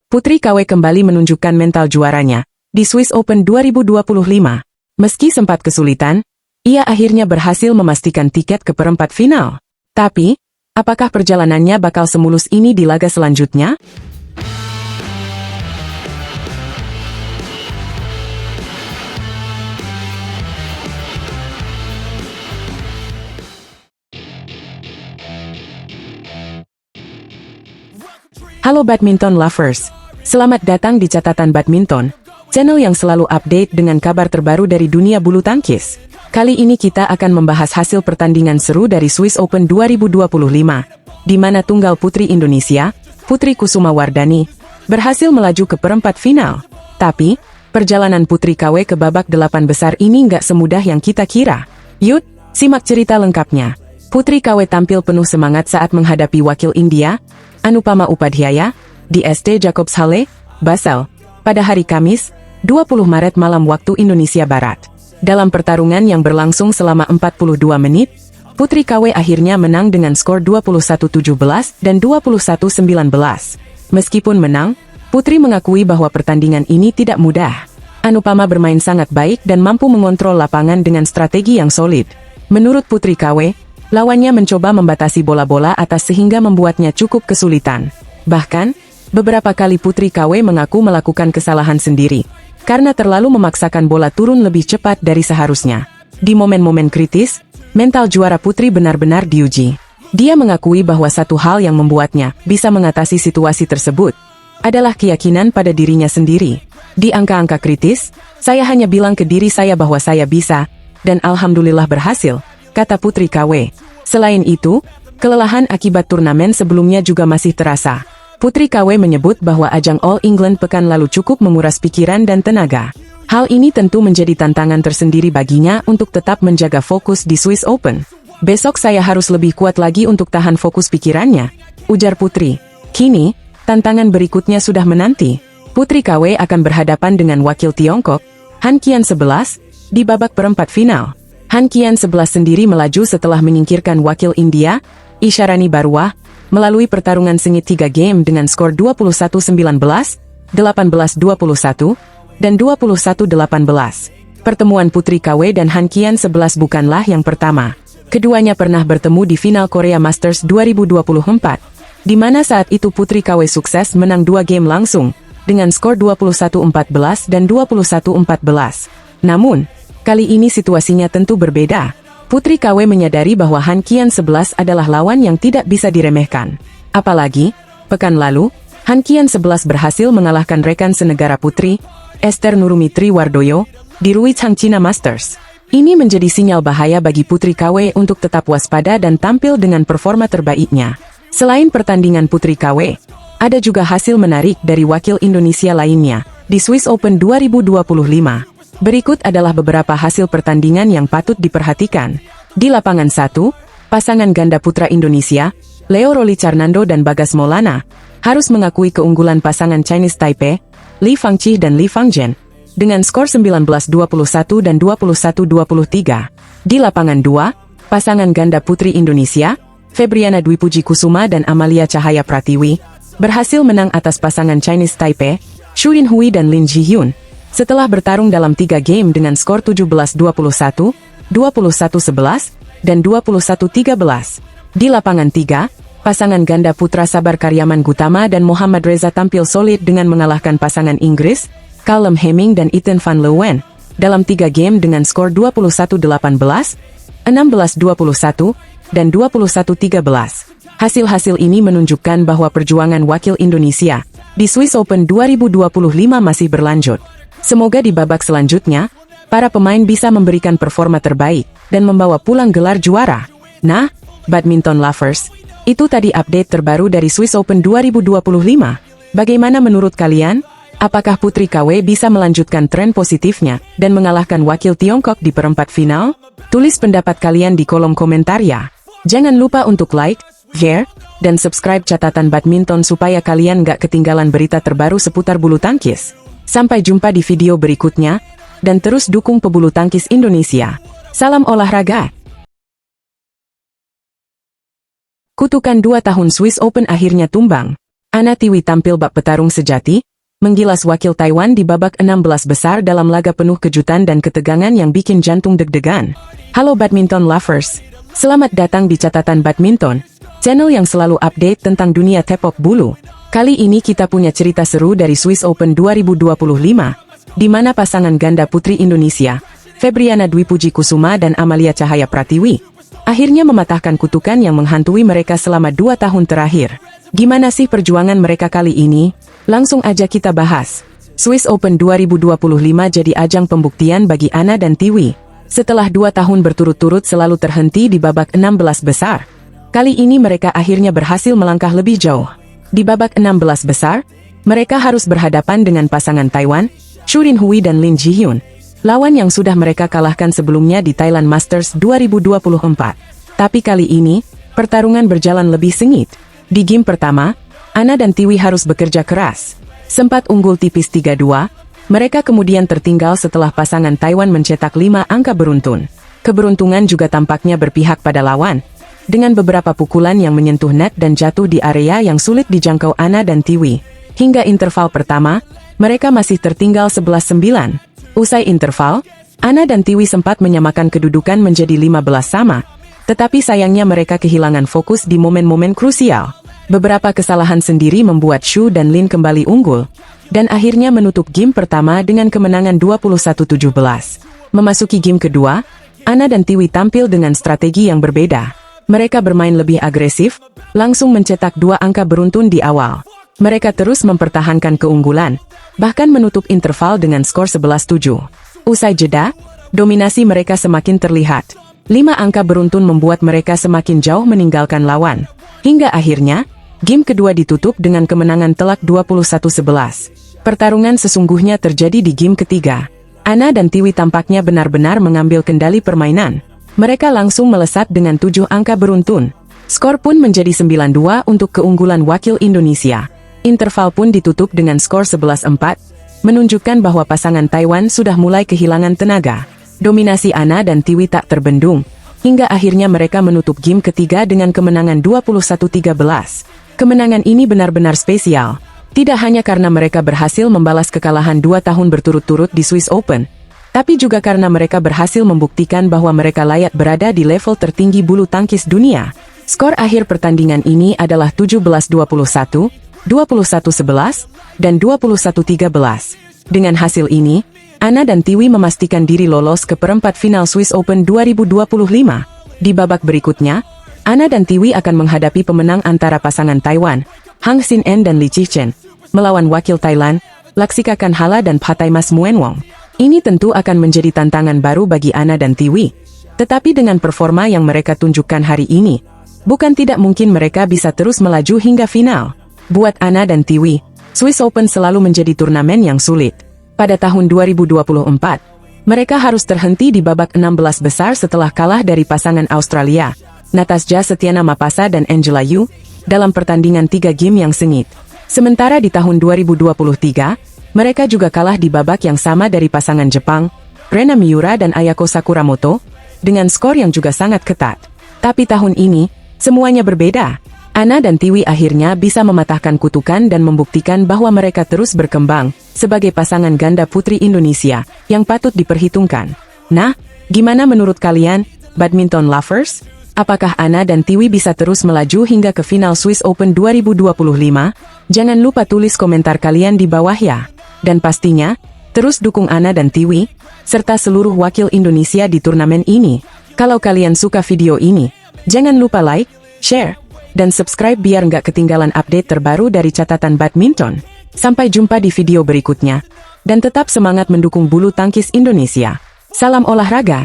Putri KW kembali menunjukkan mental juaranya di Swiss Open 2025. Meski sempat kesulitan, ia akhirnya berhasil memastikan tiket ke perempat final. Tapi, apakah perjalanannya bakal semulus ini di laga selanjutnya? Halo badminton lovers, selamat datang di Catatan Badminton, channel yang selalu update dengan kabar terbaru dari dunia bulu tangkis. Kali ini kita akan membahas hasil pertandingan seru dari Swiss Open 2025, di mana tunggal putri Indonesia, Putri Kusuma Wardani, berhasil melaju ke perempat final. Tapi, perjalanan Putri KW ke babak 8 besar ini nggak semudah yang kita kira. Yuk, simak cerita lengkapnya. Putri KW tampil penuh semangat saat menghadapi wakil India, Anupama Upadhyaya, di ST Jacobs Halle, Basel, pada hari Kamis, 20 Maret malam waktu Indonesia Barat. Dalam pertarungan yang berlangsung selama 42 menit, Putri KW akhirnya menang dengan skor 21-17 dan 21-19. Meskipun menang, Putri mengakui bahwa pertandingan ini tidak mudah. Anupama bermain sangat baik dan mampu mengontrol lapangan dengan strategi yang solid. Menurut Putri KW, lawannya mencoba membatasi bola-bola atas sehingga membuatnya cukup kesulitan. Bahkan, beberapa kali Putri KW mengaku melakukan kesalahan sendiri, karena terlalu memaksakan bola turun lebih cepat dari seharusnya. Di momen-momen kritis, mental juara Putri benar-benar diuji. Dia mengakui bahwa satu hal yang membuatnya bisa mengatasi situasi tersebut adalah keyakinan pada dirinya sendiri. Di angka-angka kritis, saya hanya bilang ke diri saya bahwa saya bisa, dan alhamdulillah berhasil, kata Putri KW. Selain itu, kelelahan akibat turnamen sebelumnya juga masih terasa. Putri KW menyebut bahwa ajang All England pekan lalu cukup menguras pikiran dan tenaga. Hal ini tentu menjadi tantangan tersendiri baginya untuk tetap menjaga fokus di Swiss Open. Besok saya harus lebih kuat lagi untuk tahan fokus pikirannya, ujar Putri. Kini, tantangan berikutnya sudah menanti. Putri KW akan berhadapan dengan wakil Tiongkok, Han Qian-11, di babak perempat final. Han Qian-11 sendiri melaju setelah menyingkirkan wakil India, Isharani Barua, melalui pertarungan sengit 3 game dengan skor 21-19, 18-21, dan 21-18. Pertemuan Putri KW dan Han Qian-11 bukanlah yang pertama. Keduanya pernah bertemu di final Korea Masters 2024, di mana saat itu Putri KW sukses menang 2 game langsung, dengan skor 21-14 dan 21-14. Namun, kali ini situasinya tentu berbeda. Putri KW menyadari bahwa Han Qian-11 adalah lawan yang tidak bisa diremehkan. Apalagi, pekan lalu, Han Qian-11 berhasil mengalahkan rekan senegara Putri, Esther Nurumitri Wardoyo, di Ruichang China Masters. Ini menjadi sinyal bahaya bagi Putri KW untuk tetap waspada dan tampil dengan performa terbaiknya. Selain pertandingan Putri KW, ada juga hasil menarik dari wakil Indonesia lainnya, di Swiss Open 2025. Berikut adalah beberapa hasil pertandingan yang patut diperhatikan. Di lapangan 1, pasangan ganda putra Indonesia, Leo Roli Carnando dan Bagas Maulana, harus mengakui keunggulan pasangan Chinese Taipei, Li Fangqi dan Li Fangzhen, dengan skor 19-21 dan 21-23. Di lapangan 2, pasangan ganda putri Indonesia, Febriana Dwi Puji Kusuma dan Amalia Cahaya Pratiwi, berhasil menang atas pasangan Chinese Taipei, Xu Yinhui dan Lin Jihyun, setelah bertarung dalam 3 game dengan skor 17-21, 21-11, dan 21-13. Di lapangan 3, pasangan ganda putra Sabar Karyaman Gutama dan Muhammad Reza tampil solid dengan mengalahkan pasangan Inggris, Callum Hemming dan Ethan van Leeuwen, dalam 3 game dengan skor 21-18, 16-21, dan 21-13. Hasil-hasil ini menunjukkan bahwa perjuangan wakil Indonesia di Swiss Open 2025 masih berlanjut. Semoga di babak selanjutnya, para pemain bisa memberikan performa terbaik dan membawa pulang gelar juara. Nah, badminton lovers, itu tadi update terbaru dari Swiss Open 2025. Bagaimana menurut kalian? Apakah Putri KW bisa melanjutkan tren positifnya dan mengalahkan wakil Tiongkok di perempat final? Tulis pendapat kalian di kolom komentar ya. Jangan lupa untuk like, share, dan subscribe Catatan Badminton supaya kalian gak ketinggalan berita terbaru seputar bulu tangkis. Sampai jumpa di video berikutnya, dan terus dukung pebulu tangkis Indonesia. Salam olahraga! Kutukan 2 tahun Swiss Open akhirnya tumbang. Ana Tiwi tampil bak petarung sejati, menggilas wakil Taiwan di babak 16 besar dalam laga penuh kejutan dan ketegangan yang bikin jantung deg-degan. Halo badminton lovers, selamat datang di Catatan Badminton, channel yang selalu update tentang dunia tepak bulu. Kali ini kita punya cerita seru dari Swiss Open 2025, di mana pasangan ganda putri Indonesia, Febriana Dwi Puji Kusuma dan Amalia Cahaya Pratiwi, akhirnya mematahkan kutukan yang menghantui mereka selama 2 tahun terakhir. Gimana sih perjuangan mereka kali ini? Langsung aja kita bahas. Swiss Open 2025 jadi ajang pembuktian bagi Ana dan Tiwi. Setelah 2 tahun berturut-turut selalu terhenti di babak 16 besar, kali ini mereka akhirnya berhasil melangkah lebih jauh. Di babak 16 besar, mereka harus berhadapan dengan pasangan Taiwan, Xu Rinhui dan Lin Jihyun, lawan yang sudah mereka kalahkan sebelumnya di Thailand Masters 2024. Tapi kali ini, pertarungan berjalan lebih sengit. Di game pertama, Ana dan Tiwi harus bekerja keras. Sempat unggul tipis 3-2, mereka kemudian tertinggal setelah pasangan Taiwan mencetak 5 angka beruntun. Keberuntungan juga tampaknya berpihak pada lawan, dengan beberapa pukulan yang menyentuh net dan jatuh di area yang sulit dijangkau Ana dan Tiwi. Hingga interval pertama, mereka masih tertinggal 11-9. Usai interval, Ana dan Tiwi sempat menyamakan kedudukan menjadi 15 sama, tetapi sayangnya mereka kehilangan fokus di momen-momen krusial. Beberapa kesalahan sendiri membuat Xu dan Lin kembali unggul, dan akhirnya menutup game pertama dengan kemenangan 21-17. Memasuki game kedua, Ana dan Tiwi tampil dengan strategi yang berbeda. Mereka bermain lebih agresif, langsung mencetak 2 angka beruntun di awal. Mereka terus mempertahankan keunggulan, bahkan menutup interval dengan skor 11-7. Usai jeda, dominasi mereka semakin terlihat. 5 angka beruntun membuat mereka semakin jauh meninggalkan lawan. Hingga akhirnya, game kedua ditutup dengan kemenangan telak 21-11. Pertarungan sesungguhnya terjadi di game ketiga. Ana dan Tiwi tampaknya benar-benar mengambil kendali permainan. Mereka langsung melesat dengan 7 angka beruntun. Skor pun menjadi 9-2 untuk keunggulan wakil Indonesia. Interval pun ditutup dengan skor 11-4, menunjukkan bahwa pasangan Taiwan sudah mulai kehilangan tenaga. Dominasi Ana dan Tiwi tak terbendung, hingga akhirnya mereka menutup game ketiga dengan kemenangan 21-13. Kemenangan ini benar-benar spesial, tidak hanya karena mereka berhasil membalas kekalahan 2 tahun berturut-turut di Swiss Open, tapi juga karena mereka berhasil membuktikan bahwa mereka layak berada di level tertinggi bulu tangkis dunia. Skor akhir pertandingan ini adalah 17-21, 21-11, dan 21-13. Dengan hasil ini, Ana dan Tiwi memastikan diri lolos ke perempat final Swiss Open 2025. Di babak berikutnya, Ana dan Tiwi akan menghadapi pemenang antara pasangan Taiwan, Hang Xin-en dan Li Qichen, melawan wakil Thailand, Laksika Kanhala dan Phattaimas Muenwong. Ini tentu akan menjadi tantangan baru bagi Ana dan Tiwi. Tetapi dengan performa yang mereka tunjukkan hari ini, bukan tidak mungkin mereka bisa terus melaju hingga final. Buat Ana dan Tiwi, Swiss Open selalu menjadi turnamen yang sulit. Pada tahun 2024, mereka harus terhenti di babak 16 besar setelah kalah dari pasangan Australia, Natasja Setiana Mapasa dan Angela Yu, dalam pertandingan 3 game yang sengit. Sementara di tahun 2023, mereka juga kalah di babak yang sama dari pasangan Jepang, Rena Miura dan Ayako Sakuramoto, dengan skor yang juga sangat ketat. Tapi tahun ini, semuanya berbeda. Ana dan Tiwi akhirnya bisa mematahkan kutukan dan membuktikan bahwa mereka terus berkembang sebagai pasangan ganda putri Indonesia yang patut diperhitungkan. Nah, gimana menurut kalian, badminton lovers? Apakah Ana dan Tiwi bisa terus melaju hingga ke final Swiss Open 2025? Jangan lupa tulis komentar kalian di bawah ya. Dan pastinya, terus dukung Ana dan Tiwi, serta seluruh wakil Indonesia di turnamen ini. Kalau kalian suka video ini, jangan lupa like, share, dan subscribe biar nggak ketinggalan update terbaru dari Catatan Badminton. Sampai jumpa di video berikutnya. Dan tetap semangat mendukung bulu tangkis Indonesia. Salam olahraga!